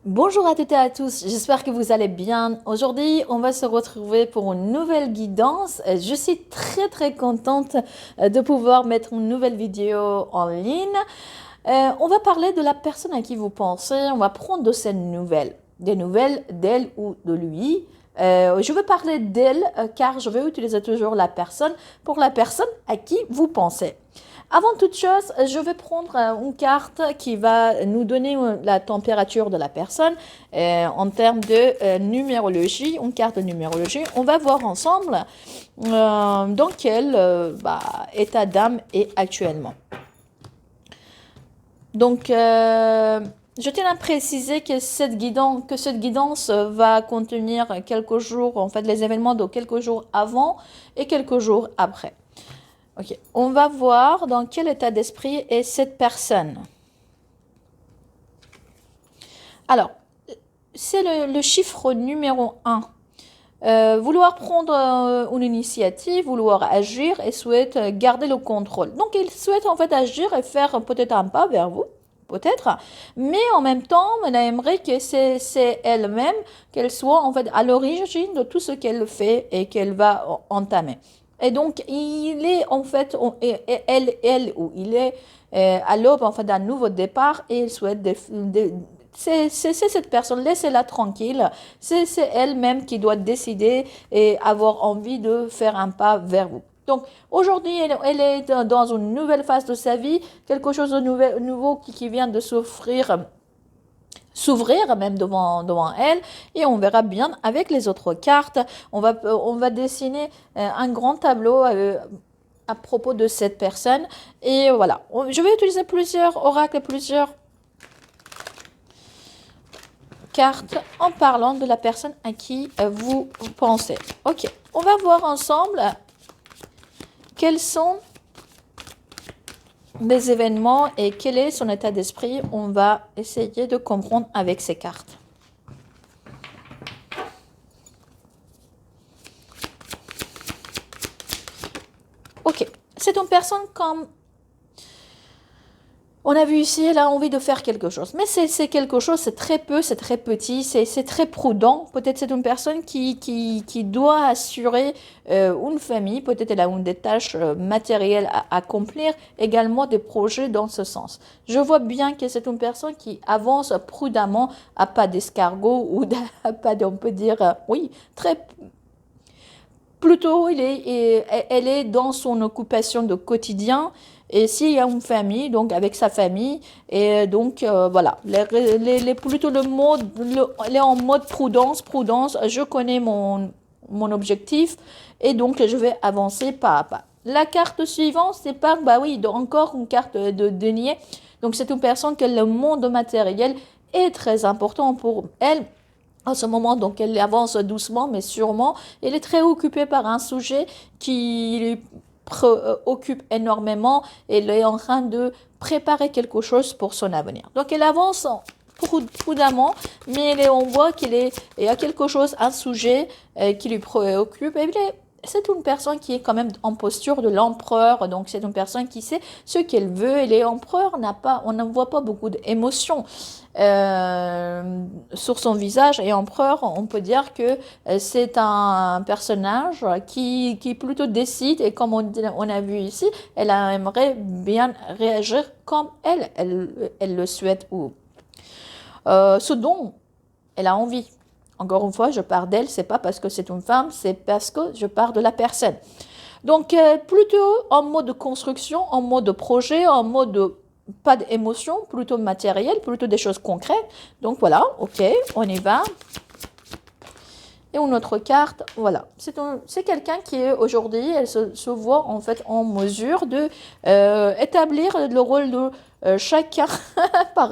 Bonjour à toutes et à tous, j'espère que vous allez bien. Aujourd'hui, on va se retrouver pour une nouvelle guidance. Je suis très contente de pouvoir mettre une nouvelle vidéo en ligne. On va parler de la personne à qui vous pensez, on va prendre de ces nouvelles, des nouvelles d'elle ou de lui. Je vais parler d'elle car je vais utiliser toujours la personne pour la personne à qui vous pensez. Avant toute chose, je vais prendre une carte qui va nous donner la température de la personne en termes de numérologie, une carte de numérologie. On va voir ensemble dans quel état d'âme est actuellement. Donc, je tiens à préciser que cette guidance va contenir quelques jours, en fait, les événements de quelques jours avant et quelques jours après. Ok, on va voir dans quel état d'esprit est cette personne. Alors, c'est le chiffre numéro 1. Vouloir prendre une initiative, vouloir agir et souhaite garder le contrôle. Donc, il souhaite en fait agir et faire peut-être un pas vers vous, peut-être, mais en même temps, elle aimerait que c'est elle-même, qu'elle soit en fait à l'origine de tout ce qu'elle fait et qu'elle va entamer. Et donc, il est en fait, elle ou il est à l'aube en fait d'un nouveau départ et il souhaite c'est cette personne, laissez-la tranquille. C'est elle-même qui doit décider et avoir envie de faire un pas vers vous. Donc, aujourd'hui, elle est dans une nouvelle phase de sa vie, quelque chose de nouveau qui vient de s'ouvrir même devant elle, et on verra bien avec les autres cartes. On va dessiner un grand tableau à propos de cette personne. Et voilà, je vais utiliser plusieurs oracles, plusieurs cartes en parlant de la personne à qui vous pensez. Ok, on va voir ensemble quels sont les événements et quel est son état d'esprit. On va essayer de comprendre avec ces cartes. Ok, c'est une personne comme on a vu ici, elle a envie de faire quelque chose. Mais c'est quelque chose, c'est très peu, c'est très petit, c'est très prudent. Peut-être c'est une personne qui doit assurer une famille. Peut-être elle a une des tâches matérielles à accomplir. Également des projets dans ce sens. Je vois bien que c'est une personne qui avance prudemment à pas d'escargot ou à pas, on peut dire, oui, très plutôt, elle est dans son occupation de quotidien. Et s'il y a une famille, donc avec sa famille, et donc voilà, plutôt elle est en mode prudence, je connais mon objectif, et donc je vais avancer pas à pas. La carte suivante, c'est pas, bah oui, encore une carte de denier. Donc c'est une personne que le monde matériel est très important pour elle. En ce moment, donc, elle avance doucement, mais sûrement. Elle est très occupée par un sujet qui lui préoccupe énormément. Elle est en train de préparer quelque chose pour son avenir. Donc, elle avance prudemment, mais on voit il y a quelque chose, un sujet qui lui préoccupe. Et c'est une personne qui est quand même en posture de l'empereur, donc c'est une personne qui sait ce qu'elle veut. Et l'empereur on ne voit pas beaucoup d'émotions sur son visage. Et empereur, on peut dire que c'est un personnage qui plutôt décide, et comme on a vu ici, elle aimerait bien réagir comme elle le souhaite, ou ce dont elle a envie. Encore une fois, je parle d'elle, c'est pas parce que c'est une femme, c'est parce que je parle de la personne. Donc, plutôt en mode de construction, en mode de projet, en mode de pas d'émotion, plutôt matériel, plutôt des choses concrètes. Donc voilà, ok, on y va. Et une autre carte, voilà. C'est quelqu'un qui est aujourd'hui, elle se voit en fait en mesure de établir le rôle de chacun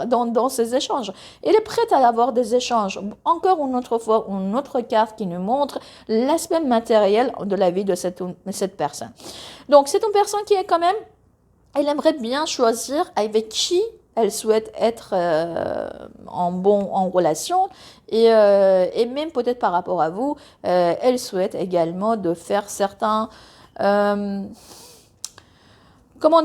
dans ces échanges. Elle est prête à avoir des échanges. Encore une autre fois, une autre carte qui nous montre l'aspect matériel de la vie de cette personne. Donc c'est une personne qui est quand même, elle aimerait bien choisir avec qui elle souhaite être en relation, et même peut-être par rapport à vous, elle souhaite également de faire certains, comment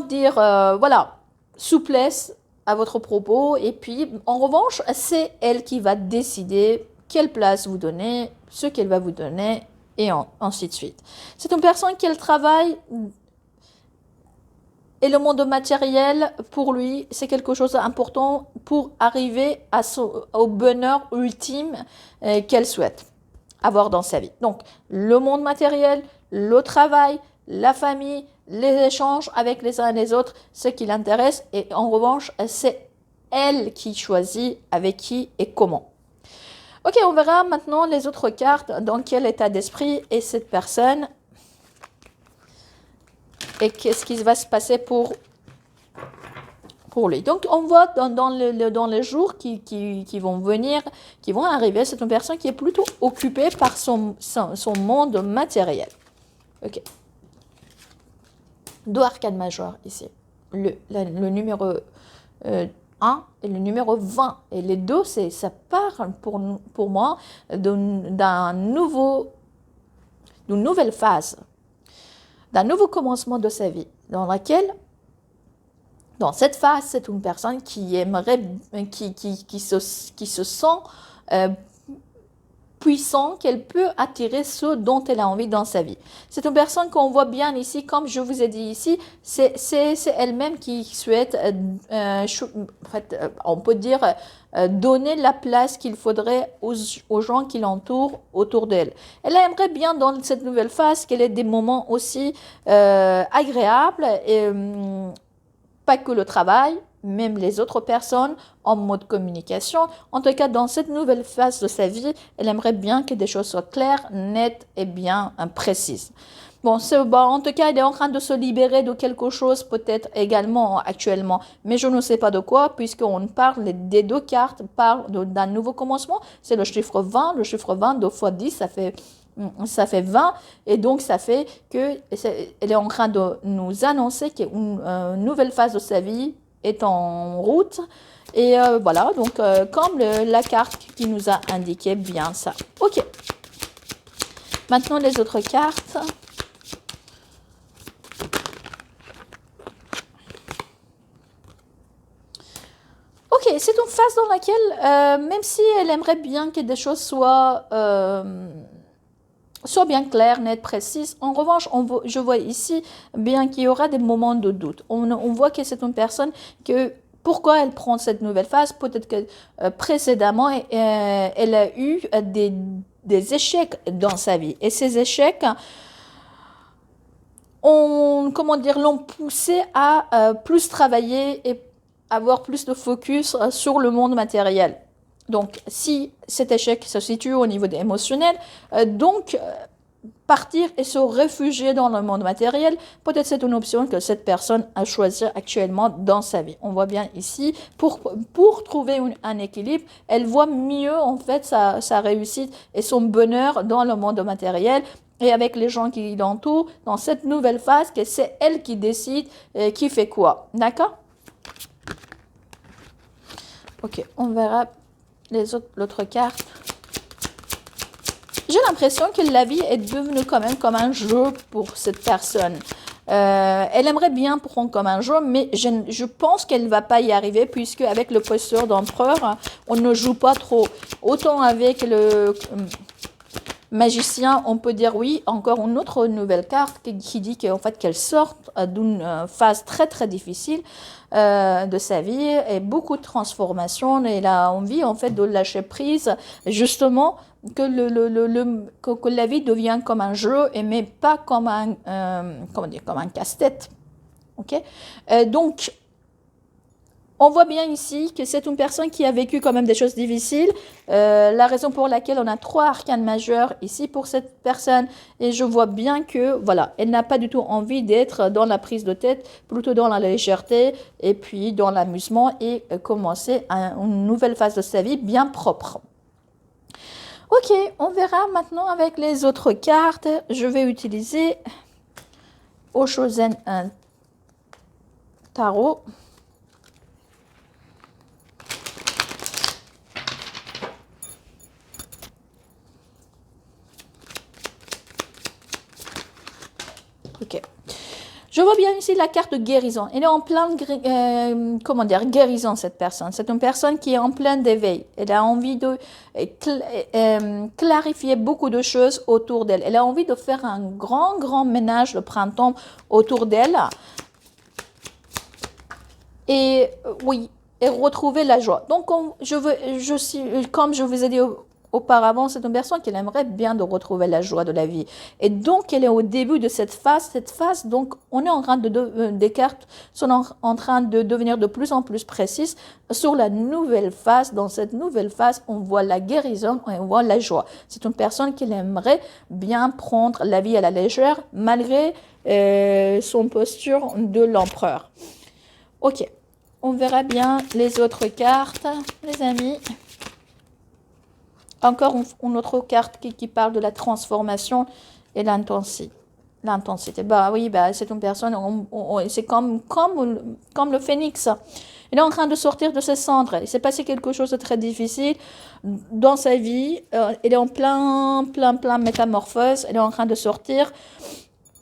dire, voilà, souplesse à votre propos. Et puis, en revanche, c'est elle qui va décider quelle place vous donnez, ce qu'elle va vous donner, et ainsi de suite. C'est une personne qui travaille, et le monde matériel, pour lui, c'est quelque chose d'important pour arriver au bonheur ultime qu'elle souhaite avoir dans sa vie. Donc, le monde matériel, le travail, la famille, les échanges avec les uns et les autres, ce qui l'intéresse. Et en revanche, c'est elle qui choisit avec qui et comment. Ok, on verra maintenant les autres cartes, dans quel état d'esprit est cette personne et qu'est-ce qui va se passer pour lui. Donc, on voit dans les jours qui vont venir, qui vont arriver, c'est une personne qui est plutôt occupée par son monde matériel. Ok. 2 arcanes majeures ici. Le numéro 1 et le numéro 20. Et les deux, ça parle pour moi d'une nouvelle phase, d'un nouveau commencement de sa vie, dans cette phase, c'est une personne qui aimerait, qui se sent puissant, qu'elle peut attirer ce dont elle a envie dans sa vie. C'est une personne qu'on voit bien ici, comme je vous ai dit ici, c'est elle-même qui souhaite, en fait, on peut dire, donner la place qu'il faudrait aux gens qui l'entourent autour d'elle. Elle aimerait bien dans cette nouvelle phase qu'elle ait des moments aussi agréables et pas que le travail, même les autres personnes en mode communication. En tout cas, dans cette nouvelle phase de sa vie, elle aimerait bien que des choses soient claires, nettes et bien précises. Bon, en tout cas, elle est en train de se libérer de quelque chose, peut-être également actuellement, mais je ne sais pas de quoi, puisqu'on parle des 2 cartes, parle d'un nouveau commencement. C'est le chiffre 20, le chiffre 20, 2 fois 10, ça fait 20, et donc ça fait qu'elle est en train de nous annoncer qu'une nouvelle phase de sa vie est en route. Et voilà, donc comme la carte qui nous a indiqué bien ça. Ok. Maintenant les autres cartes. Ok, c'est une phase dans laquelle, même si elle aimerait bien que des choses soient bien claires, nettes, précises. En revanche, je vois ici bien qu'il y aura des moments de doute. On voit que c'est une personne pourquoi elle prend cette nouvelle phase? Peut-être que précédemment, elle a eu des échecs dans sa vie. Et ces échecs l'ont poussée à plus travailler et avoir plus de focus sur le monde matériel. Donc, si cet échec se situe au niveau émotionnel, partir et se réfugier dans le monde matériel, peut-être c'est une option que cette personne a choisi actuellement dans sa vie. On voit bien ici, pour trouver un équilibre, elle voit mieux en fait sa réussite et son bonheur dans le monde matériel et avec les gens qui l'entourent dans cette nouvelle phase, que c'est elle qui décide qui fait quoi. D'accord? Ok, on verra l'autre carte. J'ai l'impression que la vie est devenue quand même comme un jeu pour cette personne. Elle aimerait bien prendre comme un jeu, mais je pense qu'elle ne va pas y arriver, puisque avec le posture d'empereur, on ne joue pas trop. Autant avec le magicien, on peut dire oui, encore une autre nouvelle carte qui dit qu'en fait qu'elle sort d'une phase très très difficile de sa vie et beaucoup de transformations. Elle a envie en fait de lâcher prise, justement que la vie devient comme un jeu et mais pas comme comme un casse-tête. Ok, donc on voit bien ici que c'est une personne qui a vécu quand même des choses difficiles. La raison pour laquelle on a 3 arcanes majeures ici pour cette personne. Et je vois bien que, voilà, elle n'a pas du tout envie d'être dans la prise de tête, plutôt dans la légèreté et puis dans l'amusement et commencer une nouvelle phase de sa vie bien propre. Ok, on verra maintenant avec les autres cartes. Je vais utiliser Oshozen Tarot. Ok. Je vois bien ici la carte de guérison. Elle est en plein, comment dire, guérison, cette personne. C'est une personne qui est en plein d'éveil. Elle a envie de clarifier beaucoup de choses autour d'elle. Elle a envie de faire un grand, grand ménage le printemps autour d'elle. Et oui, et retrouver la joie. Donc, comme je vous ai dit auparavant, c'est une personne qui aimerait bien de retrouver la joie de la vie. Et donc, elle est au début de cette phase. Cette phase, donc, on est en train des cartes sont en train de devenir de plus en plus précises sur la nouvelle phase. Dans cette nouvelle phase, on voit la guérison et on voit la joie. C'est une personne qui aimerait bien prendre la vie à la légère, malgré son posture de l'empereur. Ok, on verra bien les autres cartes, les amis. Encore une autre carte qui parle de la transformation et l'intensité. Bah oui, bah, c'est une personne, c'est comme le phénix. Il est en train de sortir de ses cendres. Il s'est passé quelque chose de très difficile dans sa vie. Il est en plein métamorphose. Il est en train de sortir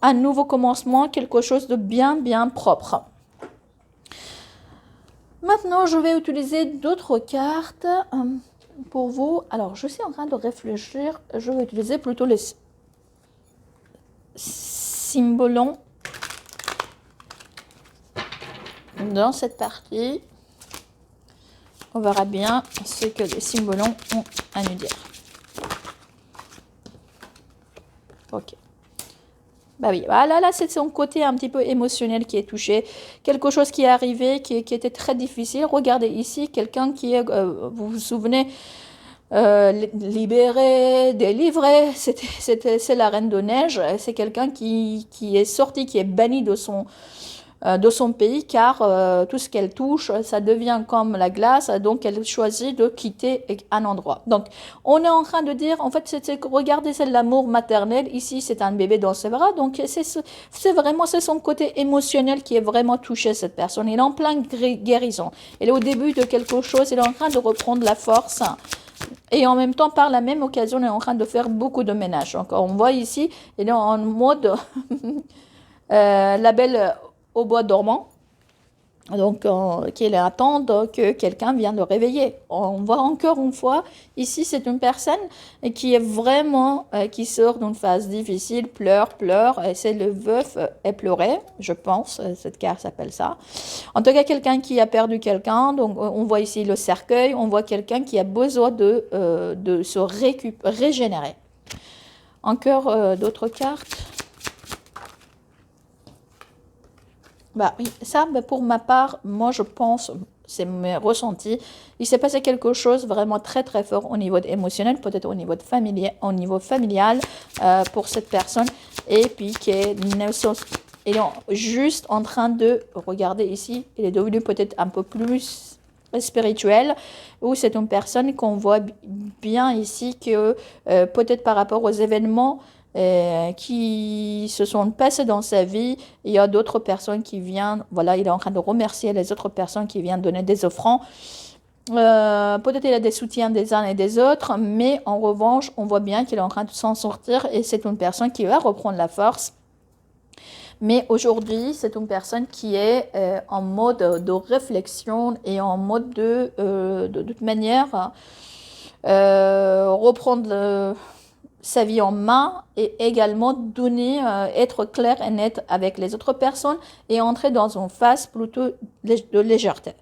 un nouveau commencement, quelque chose de bien, bien propre. Maintenant, je vais utiliser d'autres cartes pour vous. Alors, je suis en train de réfléchir. Je vais utiliser plutôt les symbolons dans cette partie. On verra bien ce que les symbolons ont à nous dire. Ok. Bah oui, voilà, là, c'est son côté un petit peu émotionnel qui est touché. Quelque chose qui est arrivé, qui était très difficile. Regardez ici, quelqu'un qui est, vous vous souvenez, libéré, délivré, c'est la Reine de Neige. C'est quelqu'un qui est sorti, qui est banni de son pays, car tout ce qu'elle touche, ça devient comme la glace, donc elle choisit de quitter un endroit. Donc, on est en train de dire, en fait, regardez, c'est l'amour maternel, ici, c'est un bébé dans ses bras, donc c'est vraiment, c'est son côté émotionnel qui est vraiment touché, cette personne. Il est en plein guérison. Il est au début de quelque chose, il est en train de reprendre la force, et en même temps, par la même occasion, il est en train de faire beaucoup de ménage. Donc, on voit ici, il est en mode la belle au bois dormant, donc qu'il attend que quelqu'un vienne le réveiller. On voit encore une fois, ici c'est une personne qui est vraiment, qui sort d'une phase difficile, pleure, et c'est le veuf éploré, je pense, cette carte s'appelle ça. En tout cas, quelqu'un qui a perdu quelqu'un, donc on voit ici le cercueil, on voit quelqu'un qui a besoin de se régénérer. Encore d'autres cartes. Bah oui, ça, bah, pour ma part, moi je pense, c'est mes ressentis, il s'est passé quelque chose vraiment très très fort au niveau émotionnel, peut-être au niveau familial pour cette personne, et puis qui est juste en train de regarder ici, il est devenu peut-être un peu plus spirituel, ou c'est une personne qu'on voit bien ici que peut-être par rapport aux événements qui se sont passés dans sa vie, il y a d'autres personnes qui viennent, voilà, il est en train de remercier les autres personnes qui viennent donner des offrandes. Peut-être il a des soutiens des uns et des autres, mais en revanche, on voit bien qu'il est en train de s'en sortir et c'est une personne qui va reprendre la force. Mais aujourd'hui, c'est une personne qui est en mode de réflexion et en mode de toute manière reprendre sa vie en main et également donner, être clair et net avec les autres personnes et entrer dans une phase plutôt de légèreté.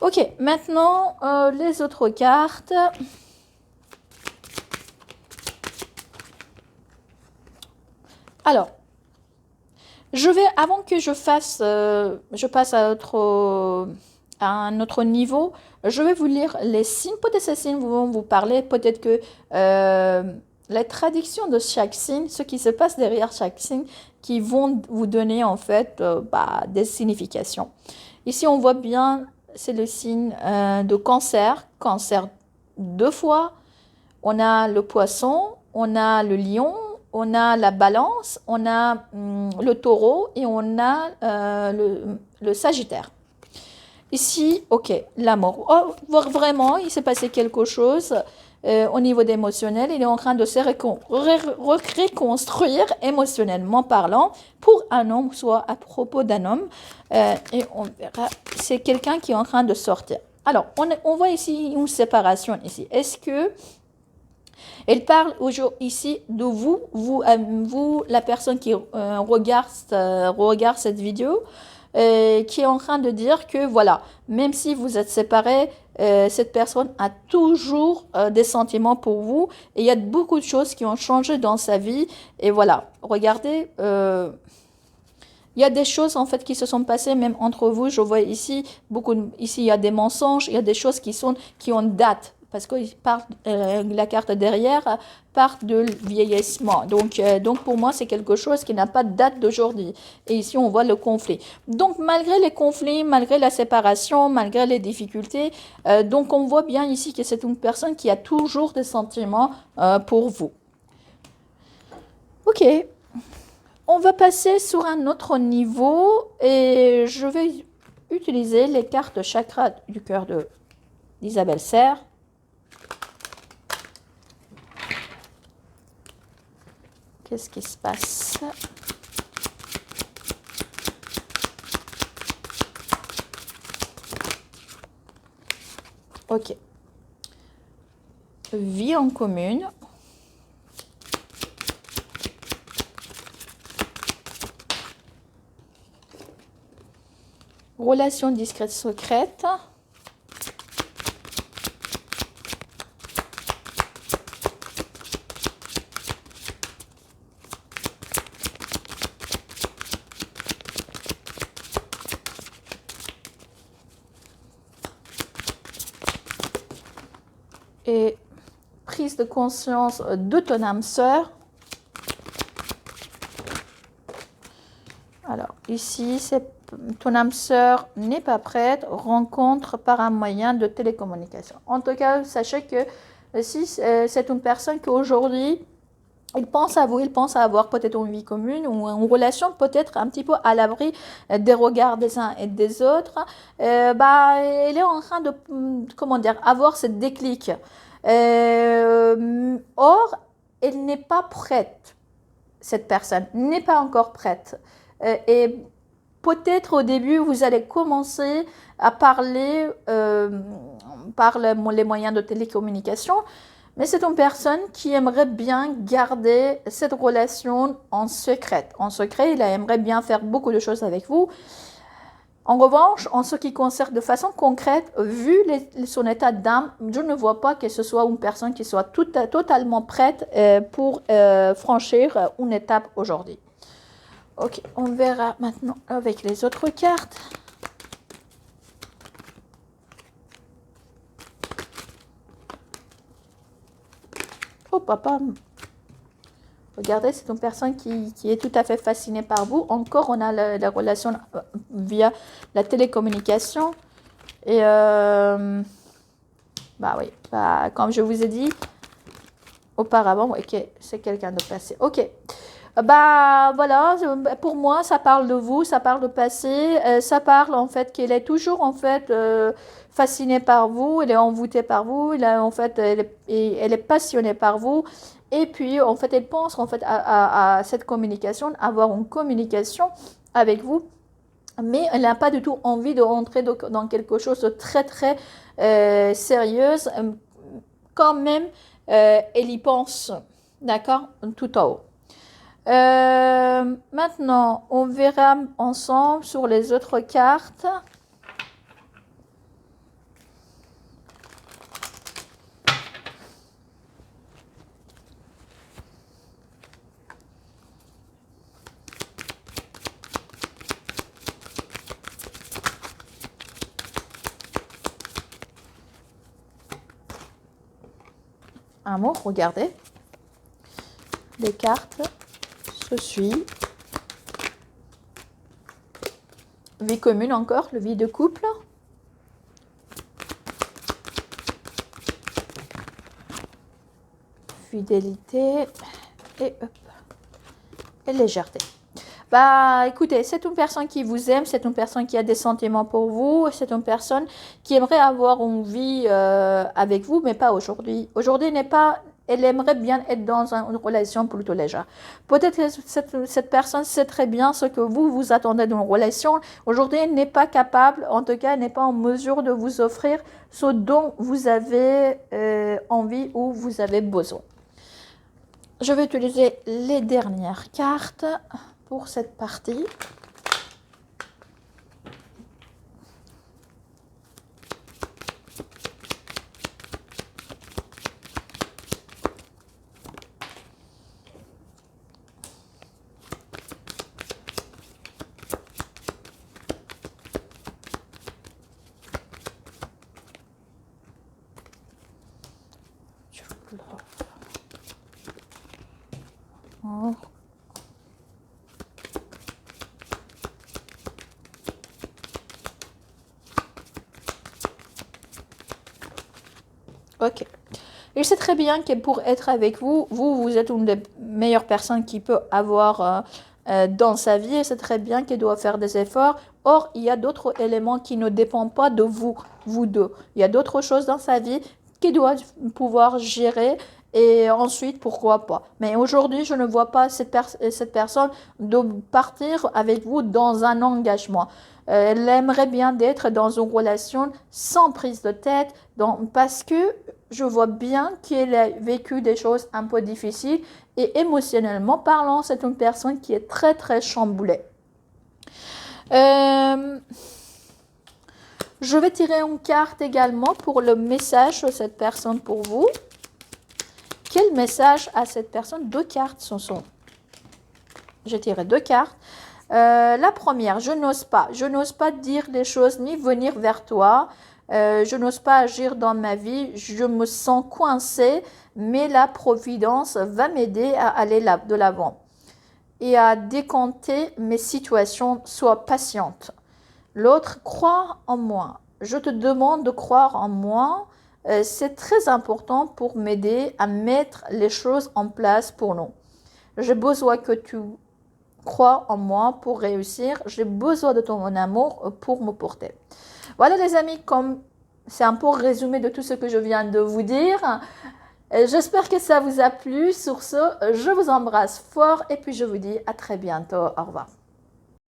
Ok, maintenant les autres cartes. Alors, avant que je passe à un autre niveau, je vais vous lire les signes. Peut-être ces signes vont vous parler, peut-être que la traduction de chaque signe, ce qui se passe derrière chaque signe, qui vont vous donner en fait des significations. Ici, on voit bien, c'est le signe de cancer 2 fois. On a le poisson, on a le lion, on a la balance, on a le taureau et on a le sagittaire. Ici, ok, l'amour. Oh, vraiment, il s'est passé quelque chose. au niveau d'émotionnel. Il est en train de se reconstruire émotionnellement parlant pour un homme, soit à propos d'un homme. Et on verra, c'est quelqu'un qui est en train de sortir. Alors, on voit ici une séparation ici. Est-ce que elle parle ici de vous, la personne qui regarde cette vidéo, qui est en train de dire que voilà, même si vous êtes séparés, cette personne a toujours des sentiments pour vous et il y a beaucoup de choses qui ont changé dans sa vie. Et voilà, regardez, il y a des choses en fait qui se sont passées même entre vous. Je vois ici ici il y a des mensonges, il y a des choses qui ont date. Parce que la carte derrière part de vieillissement. Donc pour moi, c'est quelque chose qui n'a pas de date d'aujourd'hui. Et ici, on voit le conflit. Donc, malgré les conflits, malgré la séparation, malgré les difficultés, donc on voit bien ici que c'est une personne qui a toujours des sentiments pour vous. Ok. On va passer sur un autre niveau et je vais utiliser les cartes chakra du cœur d'Isabelle Serre. Qu'est-ce qui se passe? Ok. Vie en commune. Relation discrète secrète. Et prise de conscience de ton âme sœur. Alors, ici, ton âme sœur n'est pas prête, rencontre par un moyen de télécommunication. En tout cas, sachez que si c'est une personne qui aujourd'hui, il pense à vous, il pense à avoir peut-être une vie commune ou une relation peut-être un petit peu à l'abri des regards des uns et des autres, elle est en train de, comment dire, avoir ce déclic. Or, elle n'est pas prête, cette personne n'est pas encore prête. Et peut-être au début, vous allez commencer à parler par les moyens de télécommunication, mais c'est une personne qui aimerait bien garder cette relation en secret. En secret, il aimerait bien faire beaucoup de choses avec vous. En revanche, en ce qui concerne de façon concrète, vu son état d'âme, je ne vois pas que ce soit une personne qui soit totalement prête pour franchir une étape aujourd'hui. Ok, on verra maintenant avec les autres cartes. Oh papa, regardez, c'est une personne qui est tout à fait fascinée par vous. Encore, on a la relation via la télécommunication. Et oui, comme je vous ai dit auparavant, ok, c'est quelqu'un de passé. Ok. Voilà, pour moi, ça parle de vous, ça parle de passé, ça parle en fait qu'elle est toujours en fait fascinée par vous, elle est envoûtée par vous, elle est passionnée par vous, et puis en fait, elle pense en fait à cette communication, avoir une communication avec vous, mais elle n'a pas du tout envie de rentrer dans quelque chose de très très sérieuse. Quand même, elle y pense, d'accord, tout en haut. Maintenant, on verra ensemble sur les autres cartes. Amour, regardez. Les cartes se suivent. Vie commune encore, le vie de couple. Fidélité et légèreté. Bah, écoutez, c'est une personne qui vous aime, c'est une personne qui a des sentiments pour vous, c'est une personne qui aimerait avoir une vie avec vous, mais pas aujourd'hui. Aujourd'hui n'est pas, elle aimerait bien être dans une relation plutôt légère. Peut-être que cette personne sait très bien ce que vous attendez d'une relation. Aujourd'hui, elle n'est pas capable, en tout cas, elle n'est pas en mesure de vous offrir ce dont vous avez envie ou vous avez besoin. Je vais utiliser les dernières cartes pour cette partie. Oh. Ok. Il sait très bien que pour être avec vous, vous êtes une des meilleures personnes qu'il peut avoir dans sa vie. Il sait très bien qu'il doit faire des efforts. Or, il y a d'autres éléments qui ne dépendent pas de vous, vous deux. Il y a d'autres choses dans sa vie qu'il doit pouvoir gérer. Et ensuite, pourquoi pas. Mais aujourd'hui, je ne vois pas cette personne de partir avec vous dans un engagement. Elle aimerait bien d'être dans une relation sans prise de tête, parce que je vois bien qu'elle a vécu des choses un peu difficiles et émotionnellement parlant, c'est une personne qui est très très chamboulée. Je vais tirer une carte également pour le message de cette personne pour vous. Quel message a cette personne? Deux cartes sont. J'ai tiré deux cartes. La première, je n'ose pas. Je n'ose pas dire les choses ni venir vers toi. Je n'ose pas agir dans ma vie. Je me sens coincée, mais la providence va m'aider à aller de l'avant et à décanter mes situations. Sois patiente. L'autre, crois en moi. Je te demande de croire en moi. C'est très important pour m'aider à mettre les choses en place pour nous. J'ai besoin que tu crois en moi pour réussir. J'ai besoin de ton amour pour me porter. Voilà les amis, comme c'est un peu résumé de tout ce que je viens de vous dire. J'espère que ça vous a plu. Sur ce, je vous embrasse fort et puis je vous dis à très bientôt. Au revoir.